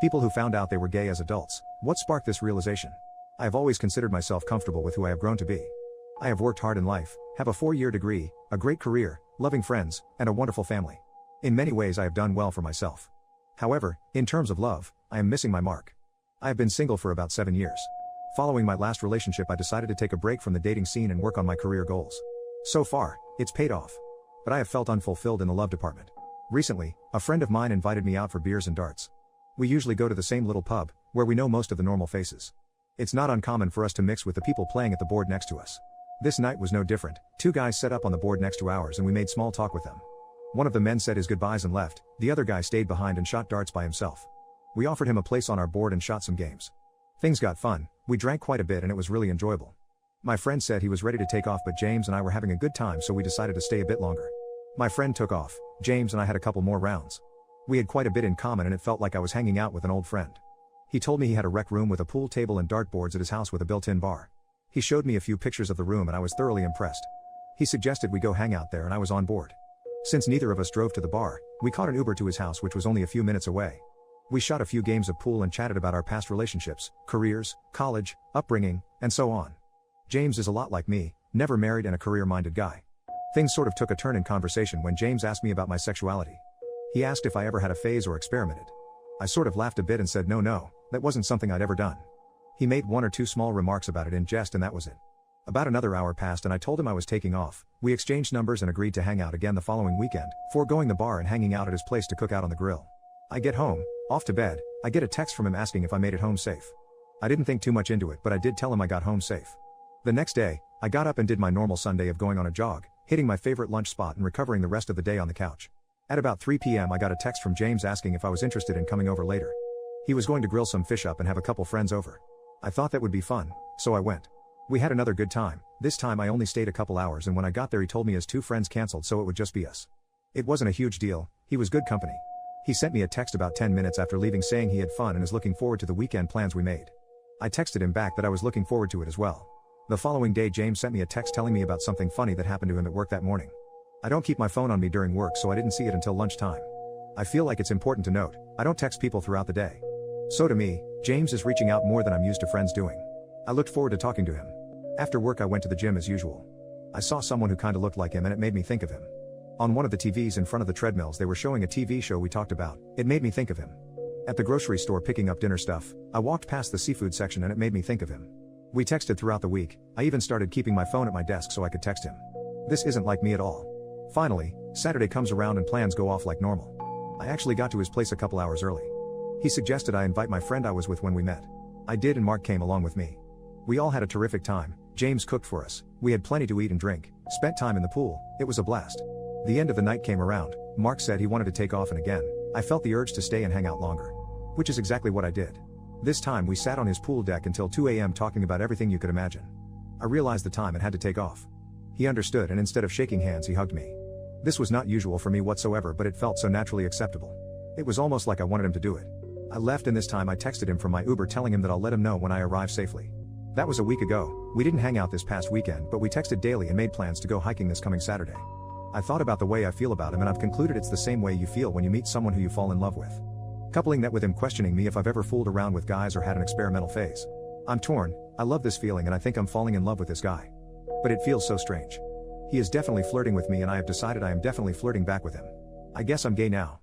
People who found out they were gay as adults. What sparked this realization? I have always considered myself comfortable with who I have grown to be. I have worked hard in life, have a 4-year degree, a great career, loving friends, and a wonderful family. In many ways I have done well for myself. However, in terms of love, I am missing my mark. I have been single for about 7 years. Following my last relationship, I decided to take a break from the dating scene and work on my career goals. So far, it's paid off. But I have felt unfulfilled in the love department. Recently, a friend of mine invited me out for beers and darts. We usually go to the same little pub, where we know most of the normal faces. It's not uncommon for us to mix with the people playing at the board next to us. This night was no different. 2 guys set up on the board next to ours and we made small talk with them. One of the men said his goodbyes and left, the other guy stayed behind and shot darts by himself. We offered him a place on our board and shot some games. Things got fun, we drank quite a bit and it was really enjoyable. My friend said he was ready to take off, but James and I were having a good time, so we decided to stay a bit longer. My friend took off, James and I had a couple more rounds. We had quite a bit in common and it felt like I was hanging out with an old friend. He told me he had a rec room with a pool table and dartboards at his house with a built-in bar. He showed me a few pictures of the room and I was thoroughly impressed. He suggested we go hang out there and I was on board. Since neither of us drove to the bar, we caught an Uber to his house, which was only a few minutes away. We shot a few games of pool and chatted about our past relationships, careers, college, upbringing, and so on. James is a lot like me, never married and a career-minded guy. Things sort of took a turn in conversation when James asked me about my sexuality. He asked if I ever had a phase or experimented. I sort of laughed a bit and said no, that wasn't something I'd ever done. He made 1 or 2 small remarks about it in jest and that was it. About another hour passed and I told him I was taking off. We exchanged numbers and agreed to hang out again the following weekend, foregoing the bar and hanging out at his place to cook out on the grill. I get home, off to bed, I get a text from him asking if I made it home safe. I didn't think too much into it, but I did tell him I got home safe. The next day, I got up and did my normal Sunday of going on a jog, hitting my favorite lunch spot and recovering the rest of the day on the couch. At about 3 p.m. I got a text from James asking if I was interested in coming over later. He was going to grill some fish up and have a couple friends over. I thought that would be fun, so I went. We had another good time. This time I only stayed a couple hours and when I got there he told me his 2 friends canceled, so it would just be us. It wasn't a huge deal, he was good company. He sent me a text about 10 minutes after leaving saying he had fun and is looking forward to the weekend plans we made. I texted him back that I was looking forward to it as well. The following day James sent me a text telling me about something funny that happened to him at work that morning. I don't keep my phone on me during work, so I didn't see it until lunchtime. I feel like it's important to note, I don't text people throughout the day. So to me, James is reaching out more than I'm used to friends doing. I looked forward to talking to him. After work I went to the gym as usual. I saw someone who kinda looked like him and it made me think of him. On one of the TVs in front of the treadmills they were showing a TV show we talked about. It made me think of him. At the grocery store picking up dinner stuff, I walked past the seafood section and it made me think of him. We texted throughout the week. I even started keeping my phone at my desk so I could text him. This isn't like me at all. Finally, Saturday comes around and plans go off like normal. I actually got to his place a couple hours early. He suggested I invite my friend I was with when we met. I did and Mark came along with me. We all had a terrific time. James cooked for us, we had plenty to eat and drink, spent time in the pool, it was a blast. The end of the night came around, Mark said he wanted to take off and again, I felt the urge to stay and hang out longer. Which is exactly what I did. This time we sat on his pool deck until 2 a.m. talking about everything you could imagine. I realized the time and had to take off. He understood and instead of shaking hands he hugged me. This was not usual for me whatsoever, but it felt so naturally acceptable. It was almost like I wanted him to do it. I left and this time I texted him from my Uber telling him that I'll let him know when I arrive safely. That was a week ago. We didn't hang out this past weekend, but we texted daily and made plans to go hiking this coming Saturday. I thought about the way I feel about him and I've concluded it's the same way you feel when you meet someone who you fall in love with. Coupling that with him questioning me if I've ever fooled around with guys or had an experimental phase. I'm torn. I love this feeling and I think I'm falling in love with this guy. But it feels so strange. He is definitely flirting with me and I have decided I am definitely flirting back with him. I guess I'm gay now.